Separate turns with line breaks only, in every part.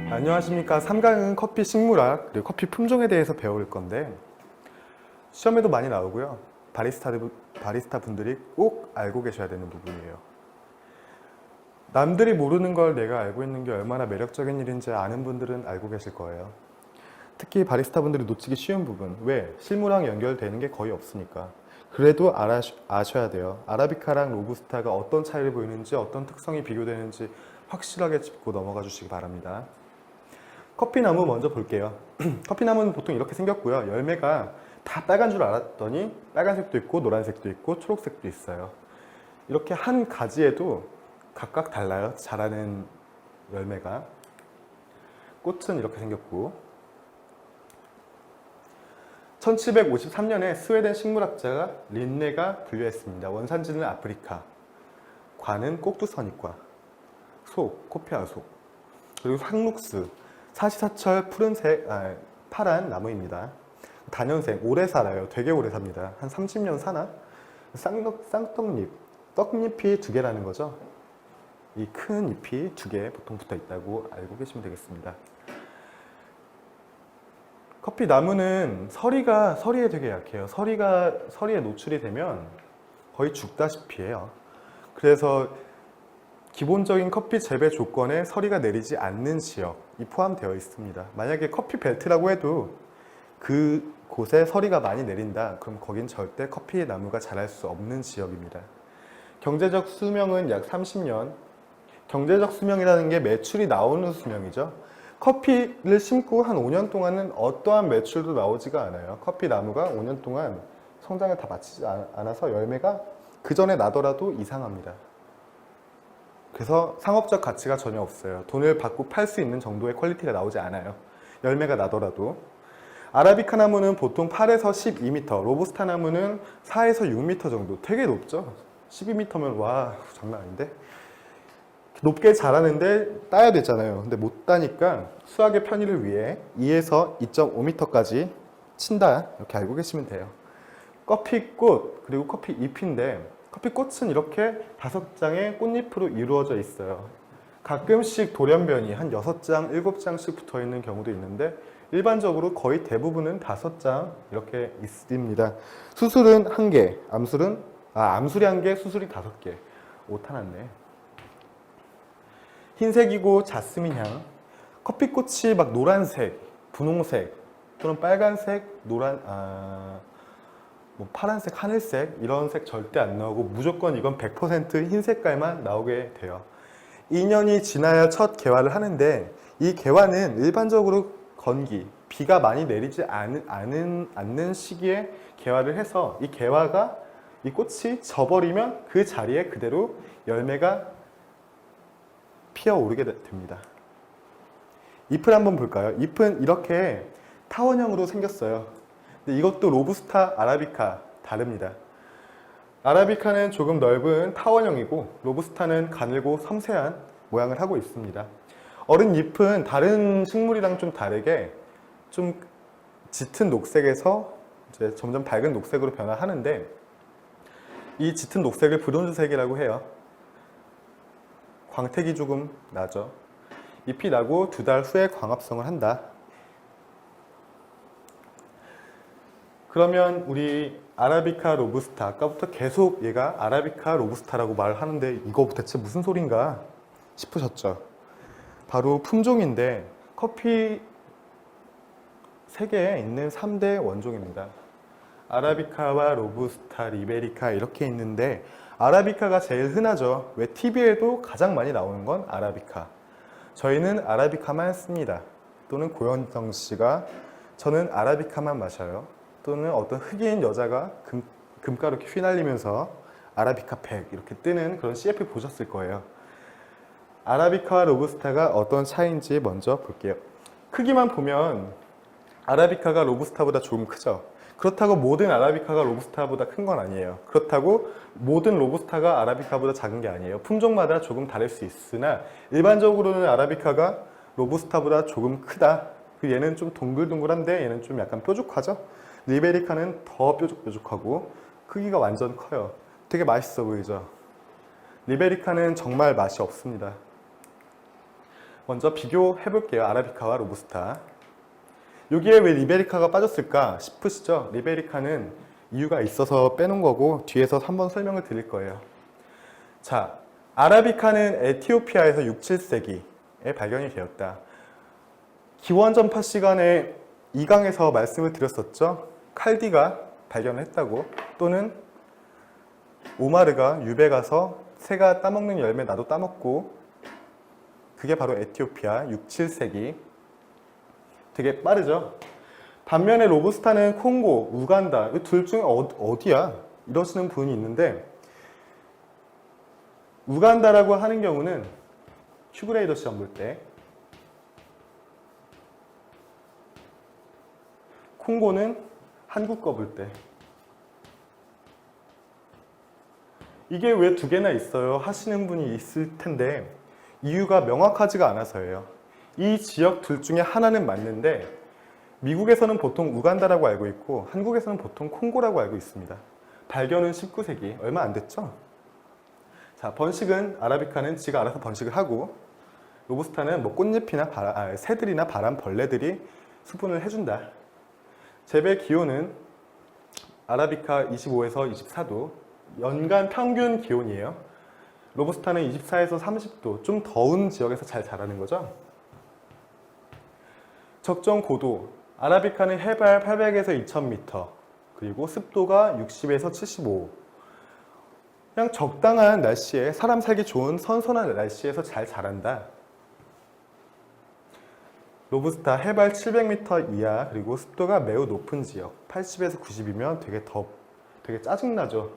안녕하십니까. 3강은 커피 식물학 그리고 커피 품종에 대해서 배울 건데 시험에도 많이 나오고요. 바리스타 분들이 꼭 알고 계셔야 되는 부분이에요. 남들이 모르는 걸 내가 알고 있는 게 얼마나 매력적인 일인지 아는 분들은 알고 계실 거예요. 특히 바리스타 분들이 놓치기 쉬운 부분. 왜? 실무랑 연결되는 게 거의 없으니까. 그래도 아셔야 돼요. 아라비카랑 로부스타가 어떤 차이를 보이는지, 어떤 특성이 비교되는지 확실하게 짚고 넘어가 주시기 바랍니다. 커피나무 먼저 볼게요. 커피나무는 보통 이렇게 생겼고요. 열매가 다 빨간 줄 알았더니 빨간색도 있고 노란색도 있고 초록색도 있어요. 이렇게 한 가지에도 각각 달라요. 자라는 열매가. 꽃은 이렇게 생겼고 1753년에 스웨덴 식물학자가 린네가 분류했습니다. 원산지는 아프리카, 과는 꼭두선이과, 속, 코페아 속, 그리고 상록수, 사시사철 파란 나무입니다. 단연생, 오래 살아요. 되게 오래 삽니다. 한 30년 사나? 쌍떡잎, 떡잎이 두 개라는 거죠. 이 큰 잎이 두 개 보통 붙어 있다고 알고 계시면 되겠습니다. 커피 나무는 서리에 되게 약해요. 서리에 노출이 되면 거의 죽다시피 해요. 그래서 기본적인 커피 재배 조건에 서리가 내리지 않는 지역이 포함되어 있습니다. 만약에 커피 벨트라고 해도 그곳에 서리가 많이 내린다. 그럼 거긴 절대 커피 나무가 자랄 수 없는 지역입니다. 경제적 수명은 약 30년. 경제적 수명이라는 게 매출이 나오는 수명이죠. 커피를 심고 한 5년 동안은 어떠한 매출도 나오지가 않아요. 커피 나무가 5년 동안 성장을 다 마치지 않아서 열매가 그 전에 나더라도 이상합니다. 그래서 상업적 가치가 전혀 없어요. 돈을 받고 팔 수 있는 정도의 퀄리티가 나오지 않아요. 열매가 나더라도. 아라비카 나무는 보통 8에서 12m, 로부스타 나무는 4에서 6m 정도. 되게 높죠? 12m면 와, 장난 아닌데? 높게 자라는데 따야 되잖아요. 근데 못 따니까 수학의 편의를 위해 2에서 2.5m까지 친다. 이렇게 알고 계시면 돼요. 커피꽃, 그리고 커피 잎인데 커피꽃은 이렇게 5장의 꽃잎으로 이루어져 있어요. 가끔씩 돌연변이 한 6장, 7장씩 붙어 있는 경우도 있는데 일반적으로 거의 대부분은 5장 이렇게 있습니다. 수술은 1개, 암술이 1개, 수술이 5개. 오타 났네. 흰색이고 자스민 향. 커피꽃이 막 노란색, 분홍색 또는 빨간색, 파란색, 하늘색 이런 색 절대 안 나오고 무조건 이건 100% 흰 색깔만 나오게 돼요. 2년이 지나야 첫 개화를 하는데 이 개화는 일반적으로 비가 많이 내리지 않는 시기에 개화를 해서 이 꽃이 져버리면 그 자리에 그대로 열매가 피어오르게 됩니다. 잎을 한번 볼까요? 잎은 이렇게 타원형으로 생겼어요. 근데 이것도 로부스타, 아라비카 다릅니다. 아라비카는 조금 넓은 타원형이고 로부스타는 가늘고 섬세한 모양을 하고 있습니다. 어른 잎은 다른 식물이랑 좀 다르게 좀 짙은 녹색에서 이제 점점 밝은 녹색으로 변화하는데 이 짙은 녹색을 브론즈색이라고 해요. 광택이 조금 나죠. 잎이 나고 2달 후에 광합성을 한다. 그러면 우리 아라비카 로부스타, 아까부터 계속 얘가 아라비카 로부스타라고 말을 하는데 이거 대체 무슨 소린가 싶으셨죠? 바로 품종인데 커피 세계에 있는 3대 원종입니다. 아라비카와 로부스타, 리베리카 이렇게 있는데 아라비카가 제일 흔하죠. 왜 TV에도 가장 많이 나오는 건 아라비카. 저희는 아라비카만 씁니다. 또는 고현정 씨가 저는 아라비카만 마셔요. 또는 어떤 흑인 여자가 금가루 이렇게 휘날리면서 아라비카 100 이렇게 뜨는 그런 CF 보셨을 거예요. 아라비카와 로부스타가 어떤 차이인지 먼저 볼게요. 크기만 보면 아라비카가 로부스타보다 조금 크죠. 그렇다고 모든 아라비카가 로부스타보다 큰 건 아니에요. 그렇다고 모든 로부스타가 아라비카보다 작은 게 아니에요. 품종마다 조금 다를 수 있으나 일반적으로는 아라비카가 로부스타보다 조금 크다. 얘는 좀 동글동글한데 얘는 좀 약간 뾰족하죠. 리베리카는 더 뾰족뾰족하고 크기가 완전 커요. 되게 맛있어 보이죠. 리베리카는 정말 맛이 없습니다. 먼저 비교해 볼게요. 아라비카와 로부스타. 여기에 왜 리베리카가 빠졌을까 싶으시죠? 리베리카는 이유가 있어서 빼놓은 거고 뒤에서 한번 설명을 드릴 거예요. 자, 아라비카는 에티오피아에서 6, 7세기에 발견이 되었다. 기원전파 시간에 2강에서 말씀을 드렸었죠. 칼디가 발견을 했다고, 또는 오마르가 유배 가서 새가 따먹는 열매 나도 따먹고, 그게 바로 에티오피아 6, 7세기. 되게 빠르죠. 반면에 로부스타는 콩고, 우간다, 이 둘 중에 어디야? 이러시는 분이 있는데, 우간다라고 하는 경우는 큐브레이더 시험 볼 때, 콩고는 한국 거 볼 때. 이게 왜 두 개나 있어요? 하시는 분이 있을 텐데 이유가 명확하지가 않아서예요. 이 지역 둘 중에 하나는 맞는데 미국에서는 보통 우간다라고 알고 있고 한국에서는 보통 콩고라고 알고 있습니다. 발견은 19세기, 얼마 안 됐죠? 자, 번식은 아라비카는 지가 알아서 번식을 하고, 로부스타는 뭐 꽃잎이나 새들이나 바람, 벌레들이 수분을 해준다. 재배 기온은 아라비카 25에서 24도, 연간 평균 기온이에요. 로부스타는 24에서 30도, 좀 더운 지역에서 잘 자라는 거죠. 적정 고도, 아라비카는 해발 800에서 2000m, 그리고 습도가 60에서 75. 그냥 적당한 날씨에, 사람 살기 좋은 선선한 날씨에서 잘 자란다. 로부스타 해발 700m 이하, 그리고 습도가 매우 높은 지역 80에서 90이면 되게 짜증나죠.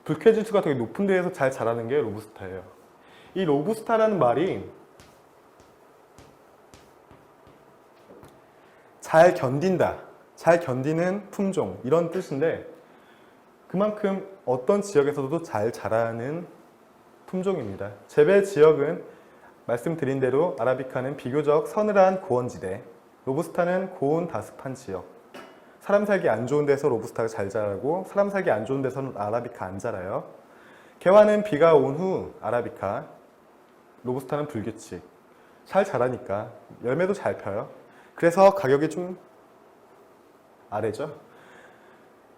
불쾌지수가 되게 높은 데에서 잘 자라는 게 로부스타예요. 이 로부스타라는 말이 잘 견딘다, 잘 견디는 품종, 이런 뜻인데 그만큼 어떤 지역에서도 잘 자라는 품종입니다. 재배 지역은 말씀드린 대로 아라비카는 비교적 서늘한 고원지대, 로부스타는 고온 다습한 지역. 사람 살기 안 좋은 데서 로부스타가 잘 자라고 사람 살기 안 좋은 데서는 아라비카 안 자라요. 개화는 비가 온 후 아라비카, 로부스타는 불규칙. 잘 자라니까 열매도 잘 펴요. 그래서 가격이 좀 아래죠.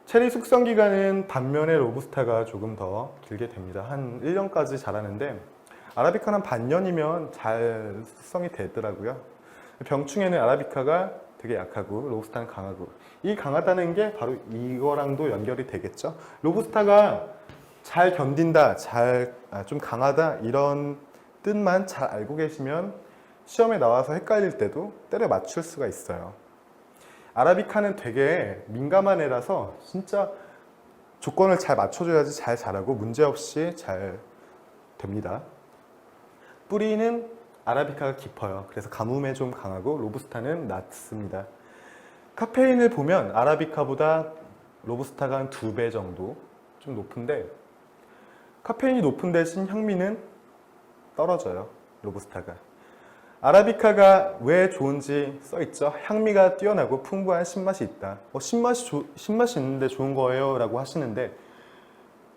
체리 숙성 기간은 반면에 로부스타가 조금 더 길게 됩니다. 한 1년까지 자라는데 아라비카는 반년이면 잘 숙성이 되더라고요. 병충해는 아라비카가 되게 약하고 로부스타는 강하고, 이 강하다는 게 바로 이거랑도 연결이 되겠죠. 로부스타가 잘 견딘다, 좀 강하다, 이런 뜻만 잘 알고 계시면 시험에 나와서 헷갈릴 때도 때려 맞출 수가 있어요. 아라비카는 되게 민감한 애라서 진짜 조건을 잘 맞춰줘야지 잘 자라고 문제없이 잘 됩니다. 뿌리는 아라비카가 깊어요. 그래서 가뭄에 좀 강하고 로부스타는 낮습니다. 카페인을 보면 아라비카보다 로부스타가 한 2배 정도 좀 높은데, 카페인이 높은 대신 향미는 떨어져요. 로부스타가. 아라비카가 왜 좋은지 써있죠. 향미가 뛰어나고 풍부한 신맛이 있다. 신맛이 있는데 좋은 거예요 라고 하시는데,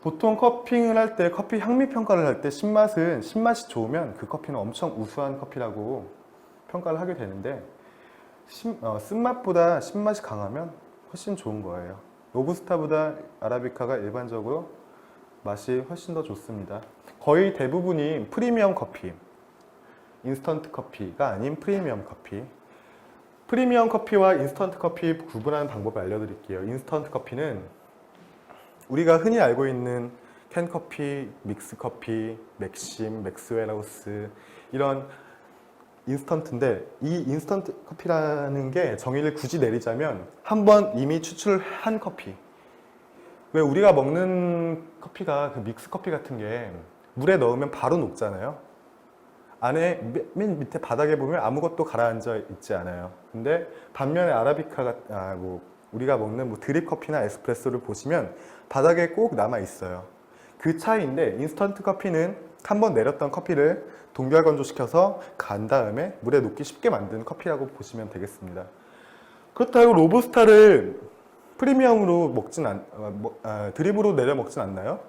보통 커핑을 할 때, 커피 향미 평가를 할 때 신맛이 좋으면 그 커피는 엄청 우수한 커피라고 평가를 하게 되는데, 쓴맛보다 신맛이 강하면 훨씬 좋은 거예요. 로부스타보다 아라비카가 일반적으로 맛이 훨씬 더 좋습니다. 거의 대부분이 프리미엄 커피, 인스턴트 커피가 아닌 프리미엄 커피. 프리미엄 커피와 인스턴트 커피 구분하는 방법을 알려드릴게요. 인스턴트 커피는 우리가 흔히 알고 있는 캔커피, 믹스커피, 맥심, 맥스웰하우스, 이런 인스턴트인데, 이 인스턴트 커피라는 게 정의를 굳이 내리자면 한번 이미 추출한 커피. 왜 우리가 먹는 커피가 그 믹스커피 같은 게 물에 넣으면 바로 녹잖아요. 안에 맨 밑에 바닥에 보면 아무것도 가라앉아 있지 않아요. 근데 반면에 아라비카가 우리가 먹는 드립 커피나 에스프레소를 보시면 바닥에 꼭 남아 있어요. 그 차이인데, 인스턴트 커피는 한번 내렸던 커피를 동결 건조시켜서 간 다음에 물에 녹기 쉽게 만든 커피라고 보시면 되겠습니다. 그렇다고 로부스타를 프리미엄으로 드립으로 내려 먹진 않나요?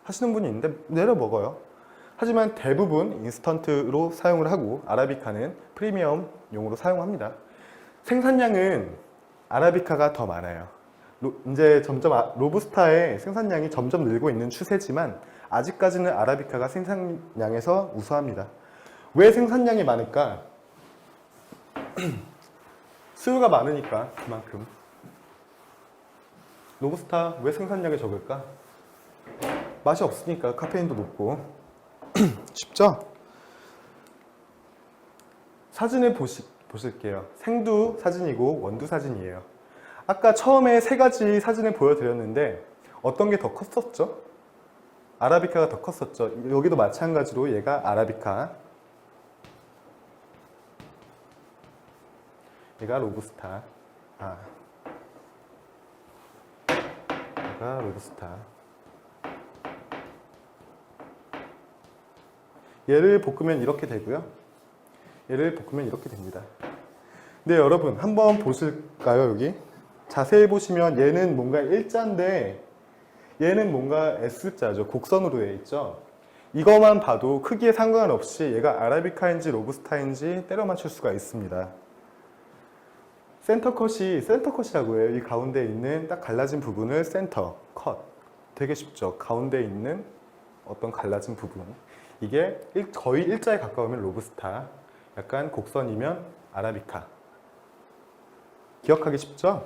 하시는 분이 있는데 내려 먹어요. 하지만 대부분 인스턴트로 사용을 하고 아라비카는 프리미엄용으로 사용합니다. 생산량은 아라비카가 더 많아요. 이제 점점 로부스타의 생산량이 점점 늘고 있는 추세지만 아직까지는 아라비카가 생산량에서 우수합니다. 왜 생산량이 많을까? 수요가 많으니까 그만큼. 로부스타 왜 생산량이 적을까? 맛이 없으니까. 카페인도 높고. 쉽죠? 사진을 보실게요. 생두 사진이고 원두 사진이에요. 아까 처음에 세 가지 사진을 보여드렸는데 어떤 게 더 컸었죠? 아라비카가 더 컸었죠. 여기도 마찬가지로 얘가 아라비카, 얘가 로부스타. 얘가 로부스타. 얘를 볶으면 이렇게 되고요. 얘를 볶으면 이렇게 됩니다. 네, 여러분 한번 보실까요? 여기 자세히 보시면 얘는 뭔가 일자인데 얘는 뭔가 S자죠. 곡선으로 되어 있죠. 이것만 봐도 크기에 상관없이 얘가 아라비카인지 로부스타인지 때려 맞출 수가 있습니다. 센터컷이라고 해요. 이 가운데 있는 딱 갈라진 부분을 센터 컷. 되게 쉽죠. 가운데 있는 어떤 갈라진 부분. 이게 거의 일자에 가까우면 로부스타, 약간 곡선이면 아라비카. 기억하기 쉽죠?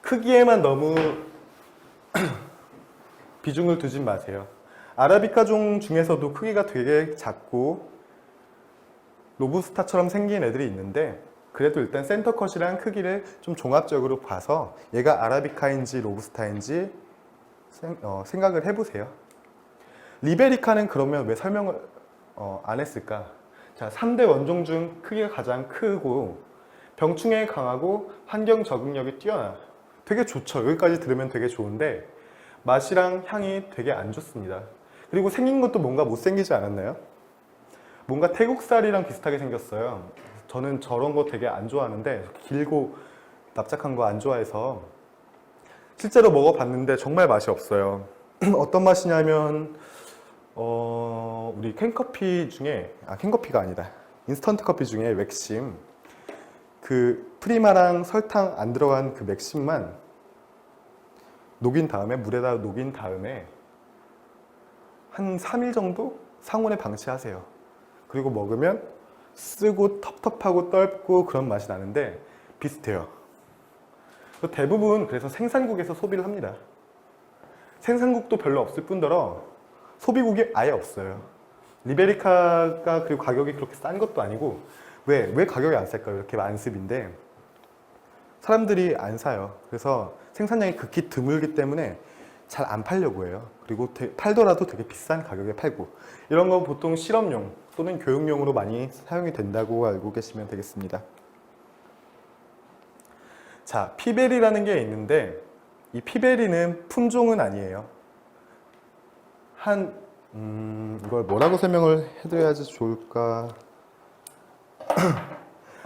크기에만 너무 비중을 두지 마세요. 아라비카 종 중에서도 크기가 되게 작고 로부스타처럼 생긴 애들이 있는데 그래도 일단 센터컷이랑 크기를 좀 종합적으로 봐서 얘가 아라비카인지 로부스타인지 생각을 해보세요. 리베리카는 그러면 왜 설명을 안 했을까? 자, 3대 원종 중 크기가 가장 크고 병충해에 강하고 환경 적응력이 뛰어나. 되게 좋죠. 여기까지 들으면 되게 좋은데 맛이랑 향이 되게 안 좋습니다. 그리고 생긴 것도 뭔가 못생기지 않았나요? 뭔가 태국살이랑 비슷하게 생겼어요. 저는 저런 거 되게 안 좋아하는데 길고 납작한 거 안 좋아해서 실제로 먹어봤는데 정말 맛이 없어요. 어떤 맛이냐면 우리 캔커피 중에 캔커피가 아니다. 인스턴트 커피 중에 맥심 그 프리마랑 설탕 안 들어간 그 맥심만 녹인 다음에 물에다 녹인 다음에 한 3일 정도 상온에 방치하세요. 그리고 먹으면 쓰고 텁텁하고 떫고 그런 맛이 나는데 비슷해요. 대부분 그래서 생산국에서 소비를 합니다. 생산국도 별로 없을 뿐더러 소비국이 아예 없어요. 리베리카가 그리고 가격이 그렇게 싼 것도 아니고 왜 가격이 안 쌀까요? 이렇게 만습인데 사람들이 안 사요. 그래서 생산량이 극히 드물기 때문에 잘 안 팔려고 해요. 그리고 팔더라도 되게 비싼 가격에 팔고 이런 건 보통 실험용 또는 교육용으로 많이 사용이 된다고 알고 계시면 되겠습니다. 자, 피베리라는 게 있는데 이 피베리는 품종은 아니에요. 이걸 뭐라고 설명을 해드려야지 좋을까?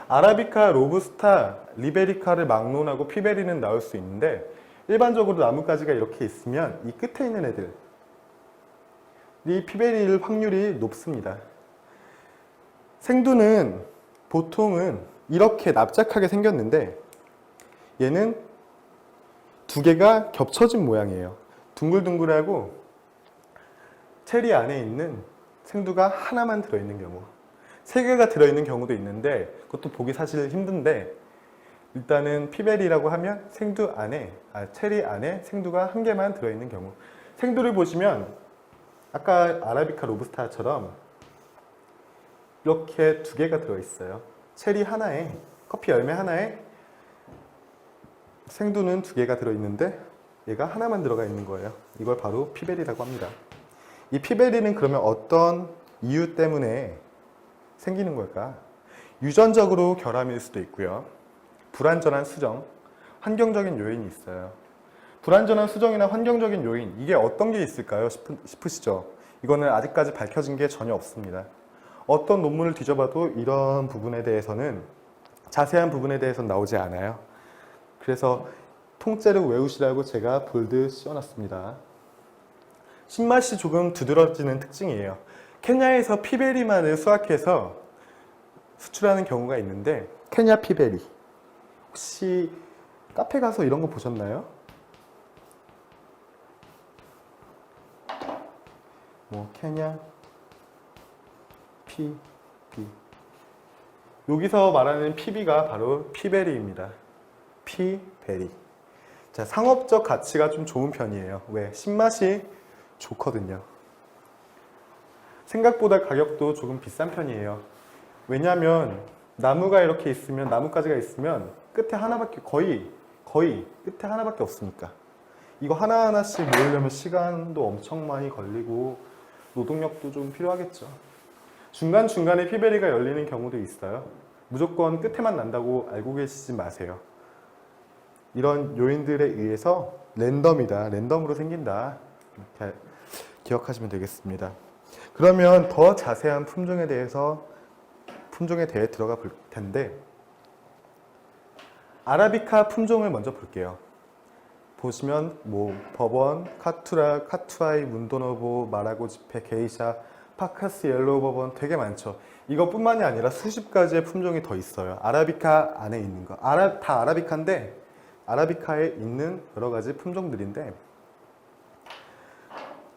아라비카, 로부스타, 리베리카를 막론하고 피베리는 나올 수 있는데 일반적으로 나뭇가지가 이렇게 있으면 이 끝에 있는 애들 이 피베리일 확률이 높습니다. 생두는 보통은 이렇게 납작하게 생겼는데 얘는 두 개가 겹쳐진 모양이에요. 둥글둥글하고 체리 안에 있는 생두가 하나만 들어있는 경우, 세 개가 들어있는 경우도 있는데 그것도 보기 사실 힘든데 일단은 피베리라고 하면 생두 안에 체리 안에 생두가 한 개만 들어있는 경우. 생두를 보시면 아까 아라비카 로부스타처럼 이렇게 두 개가 들어있어요. 체리 하나에 커피 열매 하나에 생두는 두 개가 들어있는데 얘가 하나만 들어가 있는 거예요. 이걸 바로 피베리라고 합니다. 이 피베리는 그러면 어떤 이유 때문에 생기는 걸까? 유전적으로 결함일 수도 있고요. 불완전한 수정, 환경적인 요인이 있어요. 불완전한 수정이나 환경적인 요인, 이게 어떤 게 있을까요? 싶으시죠? 이거는 아직까지 밝혀진 게 전혀 없습니다. 어떤 논문을 뒤져봐도 이런 부분에 대해서는 자세한 부분에 대해서는 나오지 않아요. 그래서 통째로 외우시라고 제가 볼드 씌워놨습니다. 신맛이 조금 두드러지는 특징이에요. 케냐에서 피베리만을 수확해서 수출하는 경우가 있는데, 케냐 피베리. 혹시 카페 가서 이런 거 보셨나요? 뭐 케냐 피비. 여기서 말하는 피비가 바로 피베리입니다. 피베리. 자, 상업적 가치가 좀 좋은 편이에요. 왜? 신맛이 좋거든요. 생각보다 가격도 조금 비싼 편이에요. 왜냐하면 나무가 이렇게 있으면, 나뭇가지가 있으면 끝에 하나밖에, 거의 끝에 하나밖에 없으니까. 이거 하나하나씩 모으려면 시간도 엄청 많이 걸리고 노동력도 좀 필요하겠죠. 중간중간에 피베리가 열리는 경우도 있어요. 무조건 끝에만 난다고 알고 계시지 마세요. 이런 요인들에 의해서 랜덤이다, 랜덤으로 생긴다, 이렇게 기억하시면 되겠습니다. 그러면 더 자세한 품종에 대해 들어가 볼 텐데, 아라비카 품종을 먼저 볼게요. 보시면 뭐 버번, 카투라, 카투아이, 문도노보, 마라고지페, 게이샤, 파카스, 옐로우 버번 되게 많죠. 이것뿐만이 아니라 수십 가지의 품종이 더 있어요. 아라비카 안에 있는 거. 다 아라비카인데, 아라비카에 있는 여러 가지 품종들인데,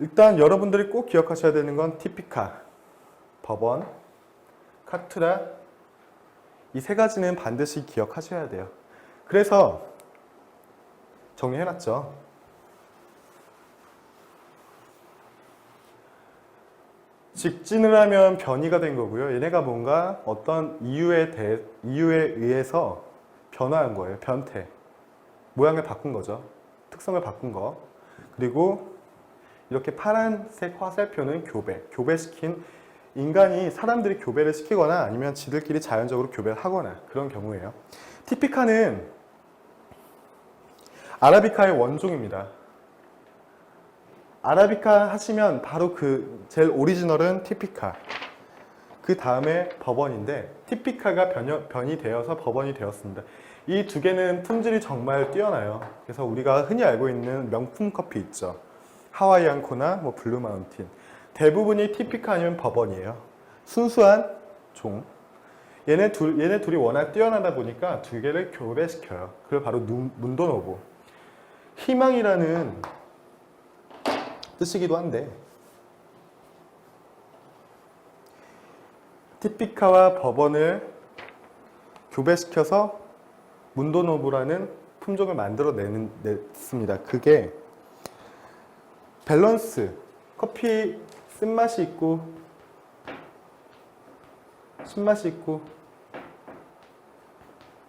일단 여러분들이 꼭 기억하셔야 되는 건 티피카, 버번, 카투라, 이 세 가지는 반드시 기억하셔야 돼요. 그래서 정리해놨죠. 직진을 하면 변이가 된 거고요. 얘네가 뭔가 어떤 이유에 의해서 변화한 거예요. 변태. 모양을 바꾼 거죠. 특성을 바꾼 거. 그리고 이렇게 파란색 화살표는 교배시킨, 인간이 사람들이 교배를 시키거나 아니면 지들끼리 자연적으로 교배를 하거나 그런 경우예요. 티피카는 아라비카의 원종입니다. 아라비카 하시면 바로 그 제일 오리지널은 티피카, 그 다음에 버번인데, 티피카가 변이 되어서 버번이 되었습니다. 이 두 개는 품질이 정말 뛰어나요. 그래서 우리가 흔히 알고 있는 명품 커피 있죠. 하와이안 코나 뭐 블루 마운틴, 대부분이 티피카 아니면 버번이에요. 순수한 종. 얘네 둘이 워낙 뛰어나다 보니까 두 개를 교배시켜요. 그걸 바로 문도노보. 희망이라는 뜻이기도 한데, 티피카와 버번을 교배시켜서 문도노보라는 품종을 만들어냈습니다. 그게 밸런스, 커피 쓴맛이 있고 신맛이 있고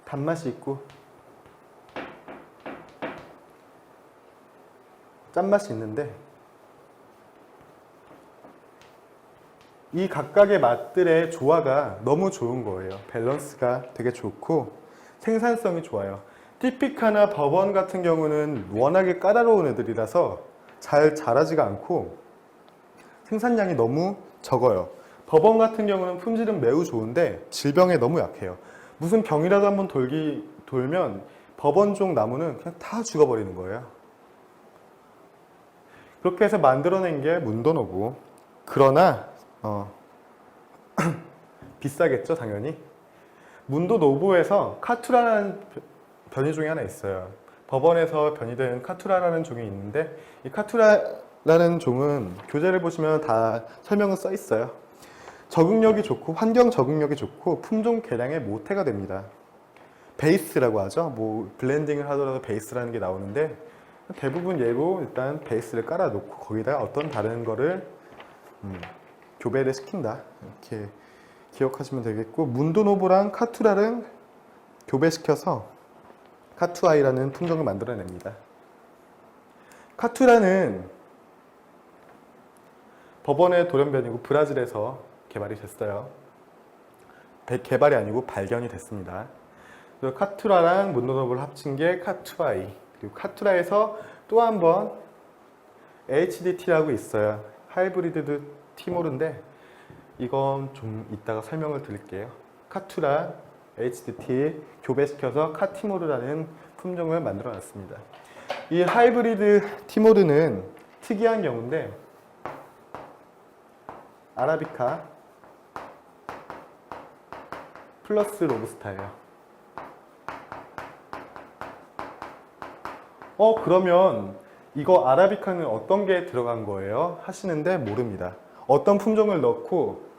단맛이 있고 짠맛이 있는데, 이 각각의 맛들의 조화가 너무 좋은 거예요. 밸런스가 되게 좋고 생산성이 좋아요. 티피카나 버번 같은 경우는 워낙에 까다로운 애들이라서 잘 자라지가 않고 생산량이 너무 적어요. 버번 같은 경우는 품질은 매우 좋은데 질병에 너무 약해요. 무슨 병이라도 한번 돌면 버번종 나무는 그냥 다 죽어버리는 거예요. 그렇게 해서 만들어낸 게 문도노부. 그러나 비싸겠죠, 당연히. 문도노부에서 카투라라는 변이종이 하나 있어요. 버번에서 변이된 카투라라는 종이 있는데, 이 카투라라는 종은 교재를 보시면 다 설명은 써 있어요. 적응력이 좋고 환경 적응력이 좋고 품종 개량의 모태가 됩니다. 베이스라고 하죠. 뭐 블렌딩을 하더라도 베이스라는 게 나오는데, 대부분 얘로 일단 베이스를 깔아놓고 거기다가 어떤 다른 거를 교배를 시킨다, 이렇게 기억하시면 되겠고, 문도노부랑 카투라를 교배시켜서 카투아이라는 품종을 만들어냅니다. 카투라는 버번의 돌연변이고 브라질에서 개발이 됐어요. 개발이 아니고 발견이 됐습니다. 그래서 카투라랑 문도노부를 합친 게 카투아이. 그리고 카투라에서 또 한 번 HDT라고 있어요. 하이브리드 티모르인데, 이건 좀 이따가 설명을 드릴게요. 카투라, HDT 교배시켜서 카티모르라는 품종을 만들어 놨습니다. 이 하이브리드 티모르는 특이한 경우인데, 아라비카 플러스 로부스타예요. 그러면 이거 아라비카는 어떤 게 들어간 거예요? 하시는데 모릅니다. 어떤 품종을 넣고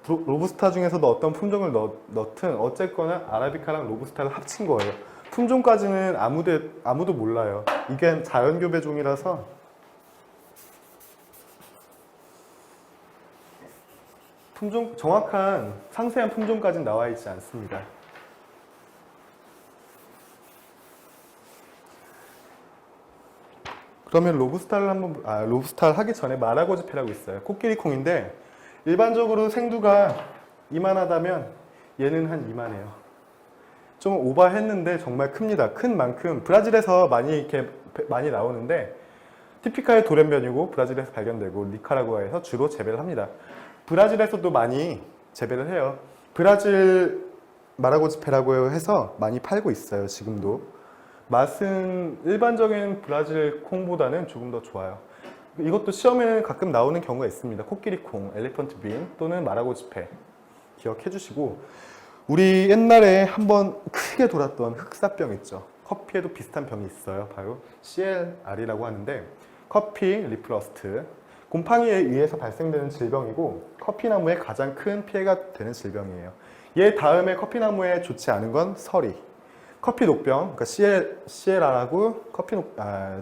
로부스타 중에서도 어떤 품종을 넣든 어쨌거나 아라비카랑 로부스타를 합친 거예요. 품종까지는 아무도 몰라요. 이게 자연교배종이라서 정확한 상세한 품종까지는 나와 있지 않습니다. 그러면 로부스타를 하기 전에 마라고지페라고 있어요. 코끼리콩인데 일반적으로 생두가 이만하다면 얘는 한 이만해요. 좀 오버했는데 정말 큽니다. 큰 만큼 브라질에서 많이 나오는데 티피카의 돌연변이고 브라질에서 발견되고 니카라구아에서 주로 재배를 합니다. 브라질에서도 많이 재배를 해요. 브라질 마라고지페라고 해서 많이 팔고 있어요. 지금도. 맛은 일반적인 브라질 콩보다는 조금 더 좋아요. 이것도 시험에는 가끔 나오는 경우가 있습니다. 코끼리콩, 엘리펀트 빈 또는 마라고지페 기억해 주시고, 우리 옛날에 한번 크게 돌았던 흑사병 있죠. 커피에도 비슷한 병이 있어요. 바로 CLR이라고 하는데 커피 리프러스트, 곰팡이에 의해서 발생되는 질병이고 커피나무에 가장 큰 피해가 되는 질병이에요. 얘 다음에 커피나무에 좋지 않은 건 서리. 커피 녹병, 그러니까 CLR하고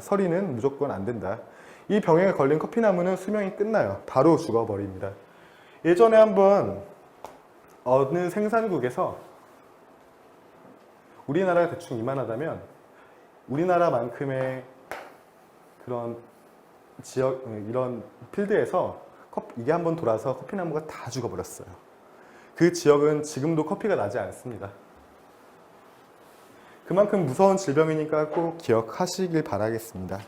서리는 무조건 안 된다. 이 병에 걸린 커피나무는 수명이 끝나요. 바로 죽어버립니다. 예전에 한번 어느 생산국에서 우리나라가 대충 이만하다면 우리나라만큼의 그런 지역, 이런 필드에서 이게 한번 돌아서 커피나무가 다 죽어버렸어요. 그 지역은 지금도 커피가 나지 않습니다. 그만큼 무서운 질병이니까 꼭 기억하시길 바라겠습니다.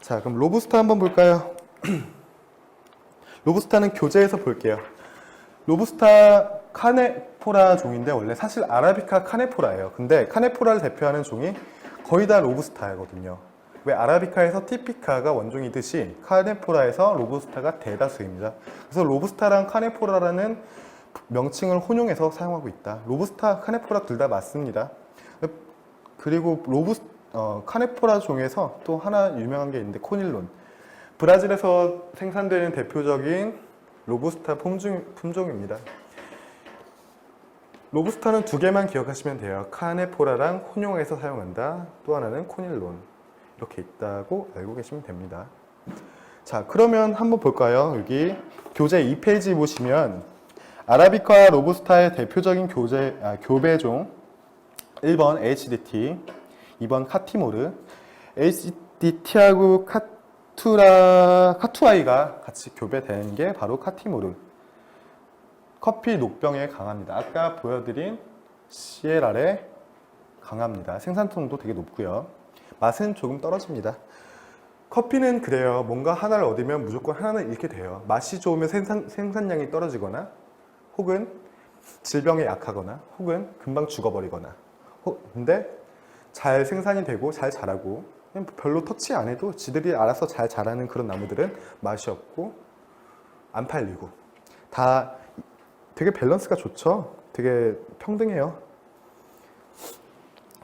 자, 그럼 로부스타 한번 볼까요? 로부스타는 교재에서 볼게요. 로부스타 카네포라 종인데 원래 사실 아라비카 카네포라예요. 근데 카네포라를 대표하는 종이 거의 다 로부스타거든요. 왜 아라비카에서 티피카가 원종이듯이 카네포라에서 로부스타가 대다수입니다. 그래서 로부스타랑 카네포라라는 명칭을 혼용해서 사용하고 있다. 로부스타, 카네포라 둘 다 맞습니다. 그리고 카네포라 종에서 또 하나 유명한 게 있는데 코닐론. 브라질에서 생산되는 대표적인 로부스타 품종입니다. 로부스타는 두 개만 기억하시면 돼요. 카네포라랑 혼용해서 사용한다. 또 하나는 코닐론. 이렇게 있다고 알고 계시면 됩니다. 자, 그러면 한번 볼까요? 여기 교재 2페이지 보시면 아라비카 로부스타의 대표적인 교배종 1번 HDT, 2번 카티모르. HDT하고 카투아이가 같이 교배되는 게 바로 카티모르. 커피 녹병에 강합니다. 아까 보여드린 CLR에 강합니다. 생산성도 되게 높고요. 맛은 조금 떨어집니다. 커피는 그래요. 뭔가 하나를 얻으면 무조건 하나는 잃게 돼요. 맛이 좋으면 생산량이 떨어지거나 혹은 질병에 약하거나 혹은 금방 죽어버리거나. 근데 잘 생산이 되고 잘 자라고 별로 터치 안 해도 지들이 알아서 잘 자라는 그런 나무들은 맛이 없고 안 팔리고 다 되게 밸런스가 좋죠. 되게 평등해요.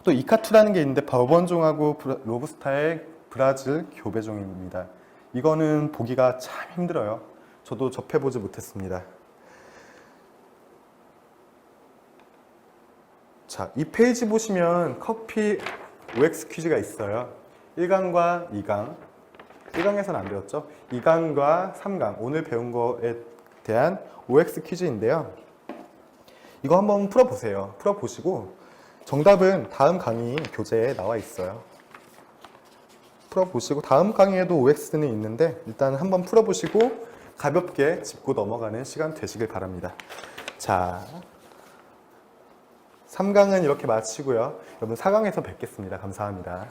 또 이카투라는 게 있는데 버번종하고 로부스타의 브라질 교배종입니다. 이거는 보기가 참 힘들어요. 저도 접해보지 못했습니다. 자, 이 페이지 보시면 커피 OX 퀴즈가 있어요. 1강과 2강. 1강에서는 안 배웠죠? 2강과 3강. 오늘 배운 거에 대한 OX 퀴즈인데요. 이거 한번 풀어보세요. 풀어보시고 정답은 다음 강의 교재에 나와 있어요. 풀어보시고 다음 강의에도 OX는 있는데 일단 한번 풀어보시고 가볍게 짚고 넘어가는 시간 되시길 바랍니다. 자, 3강은 이렇게 마치고요. 여러분 4강에서 뵙겠습니다. 감사합니다.